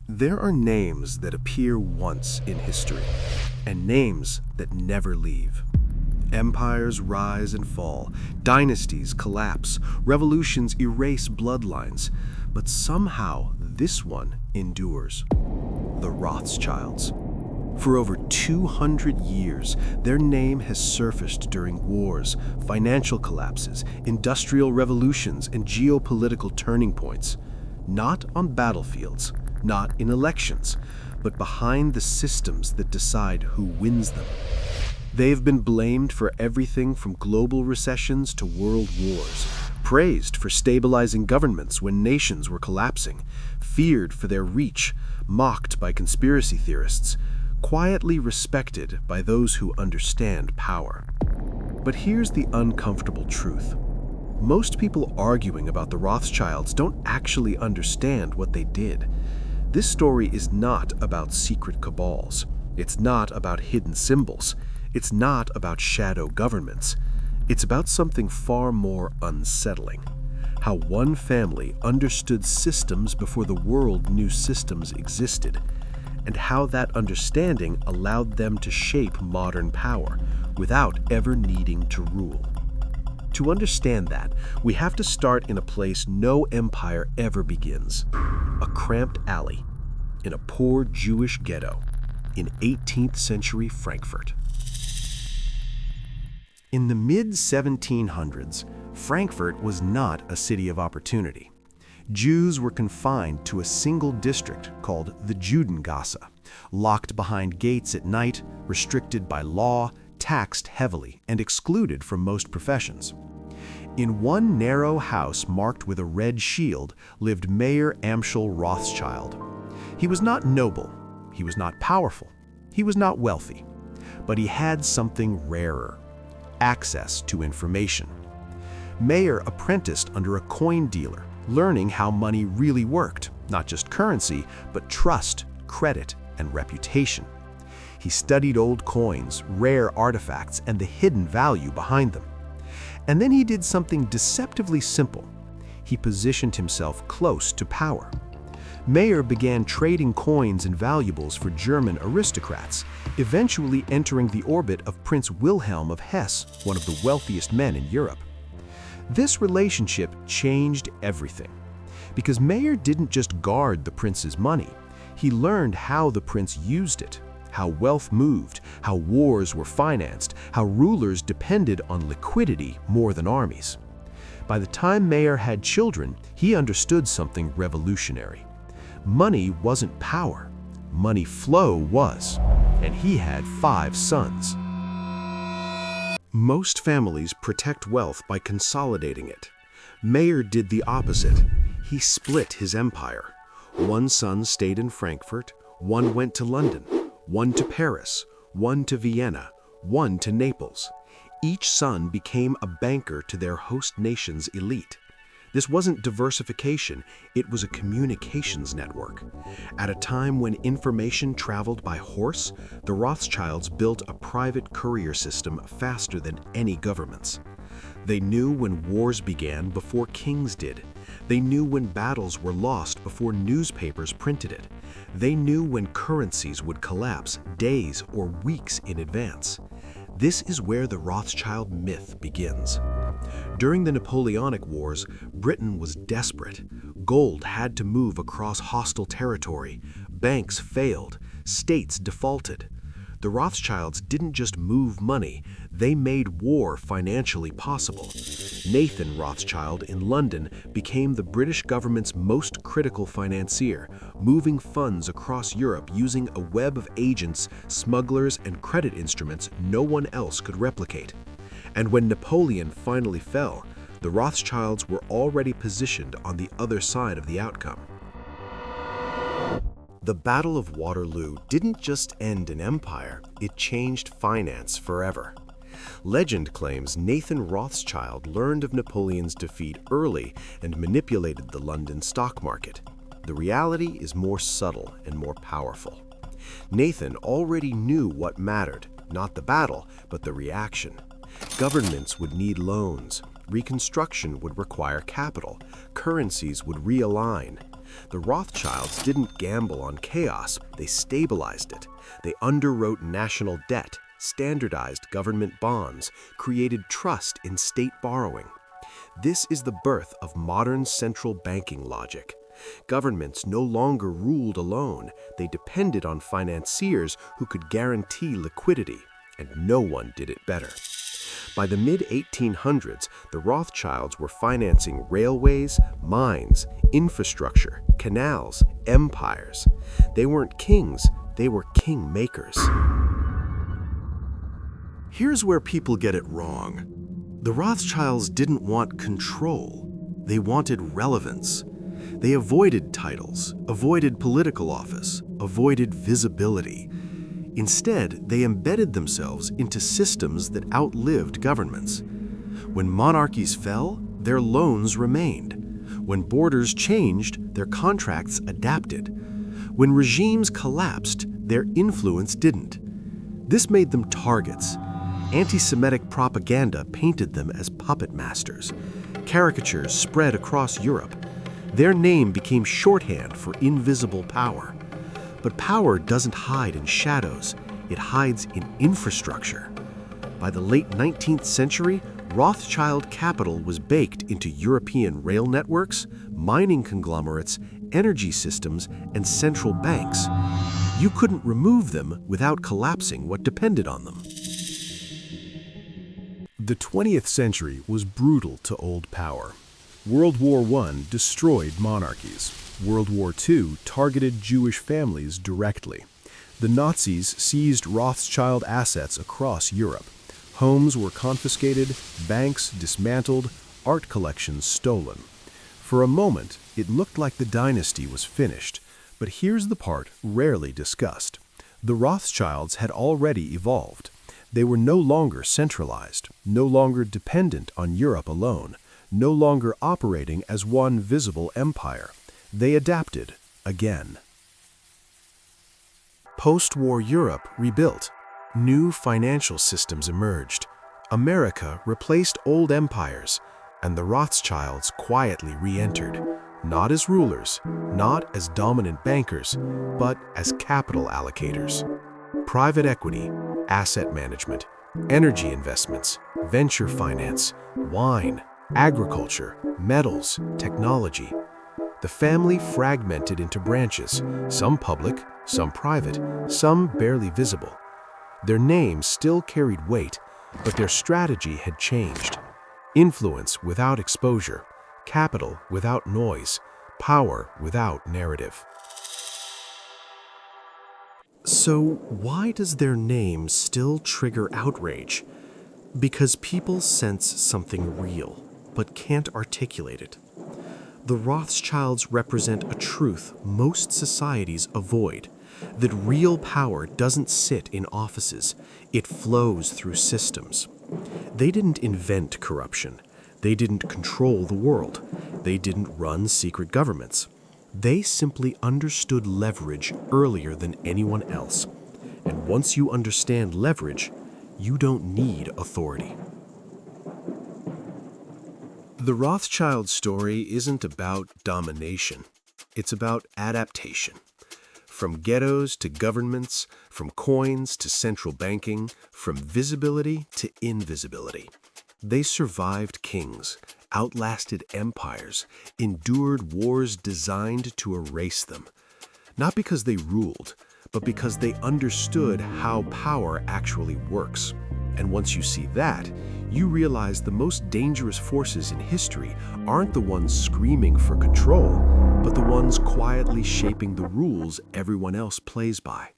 There are names that appear once in history, and names that never leave. Empires rise and fall, dynasties collapse, revolutions erase bloodlines, but somehow this one endures. The Rothschilds. For over 200 years, their name has surfaced during wars, financial collapses, industrial revolutions, and geopolitical turning points. Not on battlefields, not in elections, but behind the systems that decide who wins them. They have been blamed for everything from global recessions to world wars, praised for stabilizing governments when nations were collapsing, feared for their reach, mocked by conspiracy theorists, quietly respected by those who understand power. But here's the uncomfortable truth. Most people arguing about the Rothschilds don't actually understand what they did. This story is not about secret cabals. It's not about hidden symbols. It's not about shadow governments. It's about something far more unsettling. How one family understood systems before the world knew systems existed, and how that understanding allowed them to shape modern power without ever needing to rule. To understand that, we have to start in a place no empire ever begins: a cramped alley in a poor Jewish ghetto in 18th century Frankfurt. In the mid-1700s, Frankfurt was not a city of opportunity. Jews were confined to a single district called the Judengasse, locked behind gates at night, restricted by law, taxed heavily, and excluded from most professions. In one narrow house marked with a red shield lived Mayor Amschel Rothschild. He was not noble, he was not powerful, he was not wealthy, but he had something rarer: access to information. Mayer apprenticed under a coin dealer, learning how money really worked, not just currency, but trust, credit, and reputation. He studied old coins, rare artifacts, and the hidden value behind them. And then he did something deceptively simple. He positioned himself close to power. Mayer began trading coins and valuables for German aristocrats, eventually entering the orbit of Prince Wilhelm of Hesse, one of the wealthiest men in Europe. This relationship changed everything, because Mayer didn't just guard the prince's money. He learned how the prince used it, how wealth moved, how wars were financed, how rulers depended on liquidity more than armies. By the time Mayer had children, he understood something revolutionary. Money wasn't power. Money flow was, and he had 5 sons. Most families protect wealth by consolidating it. Mayer did the opposite. He split his empire. One son stayed in Frankfurt, one went to London, one to Paris, one to Vienna, one to Naples. Each son became a banker to their host nation's elite. This wasn't diversification, it was a communications network. At a time when information traveled by horse, the Rothschilds built a private courier system faster than any governments. They knew when wars began before kings did. They knew when battles were lost before newspapers printed it. They knew when currencies would collapse days or weeks in advance. This is where the Rothschild myth begins. During the Napoleonic Wars, Britain was desperate. Gold had to move across hostile territory. Banks failed. States defaulted. The Rothschilds didn't just move money, they made war financially possible. Nathan Rothschild in London became the British government's most critical financier, moving funds across Europe using a web of agents, smugglers, and credit instruments no one else could replicate. And when Napoleon finally fell, the Rothschilds were already positioned on the other side of the outcome. The Battle of Waterloo didn't just end an empire, it changed finance forever. Legend claims Nathan Rothschild learned of Napoleon's defeat early and manipulated the London stock market. The reality is more subtle and more powerful. Nathan already knew what mattered, not the battle, but the reaction. Governments would need loans, reconstruction would require capital, currencies would realign. The Rothschilds didn't gamble on chaos, they stabilized it. They underwrote national debt, standardized government bonds, created trust in state borrowing. This is the birth of modern central banking logic. Governments no longer ruled alone, they depended on financiers who could guarantee liquidity, and no one did it better. By the mid-1800s, the Rothschilds were financing railways, mines, infrastructure, canals, empires. They weren't kings, they were king-makers. Here's where people get it wrong. The Rothschilds didn't want control, they wanted relevance. They avoided titles, avoided political office, avoided visibility. Instead, they embedded themselves into systems that outlived governments. When monarchies fell, their loans remained. When borders changed, their contracts adapted. When regimes collapsed, their influence didn't. This made them targets. Anti-Semitic propaganda painted them as puppet masters. Caricatures spread across Europe. Their name became shorthand for invisible power. But power doesn't hide in shadows, it hides in infrastructure. By the late 19th century, Rothschild capital was baked into European rail networks, mining conglomerates, energy systems, and central banks. You couldn't remove them without collapsing what depended on them. The 20th century was brutal to old power. World War I destroyed monarchies. World War II targeted Jewish families directly. The Nazis seized Rothschild assets across Europe. Homes were confiscated, banks dismantled, art collections stolen. For a moment, it looked like the dynasty was finished, but here's the part rarely discussed. The Rothschilds had already evolved. They were no longer centralized, no longer dependent on Europe alone, no longer operating as one visible empire. They adapted again. Post-war Europe rebuilt. New financial systems emerged. America replaced old empires, and the Rothschilds quietly re-entered, not as rulers, not as dominant bankers, but as capital allocators. Private equity, asset management, energy investments, venture finance, wine, agriculture, metals, technology. The family fragmented into branches, some public, some private, some barely visible. Their names still carried weight, but their strategy had changed. Influence without exposure, capital without noise, power without narrative. So why does their name still trigger outrage? Because people sense something real, but can't articulate it. The Rothschilds represent a truth most societies avoid, that real power doesn't sit in offices, it flows through systems. They didn't invent corruption. They didn't control the world. They didn't run secret governments. They simply understood leverage earlier than anyone else. And once you understand leverage, you don't need authority. The Rothschild story isn't about domination. It's about adaptation. From ghettos to governments, from coins to central banking, from visibility to invisibility. They survived kings, outlasted empires, endured wars designed to erase them. Not because they ruled, but because they understood how power actually works. And once you see that, you realize the most dangerous forces in history aren't the ones screaming for control, but the ones quietly shaping the rules everyone else plays by.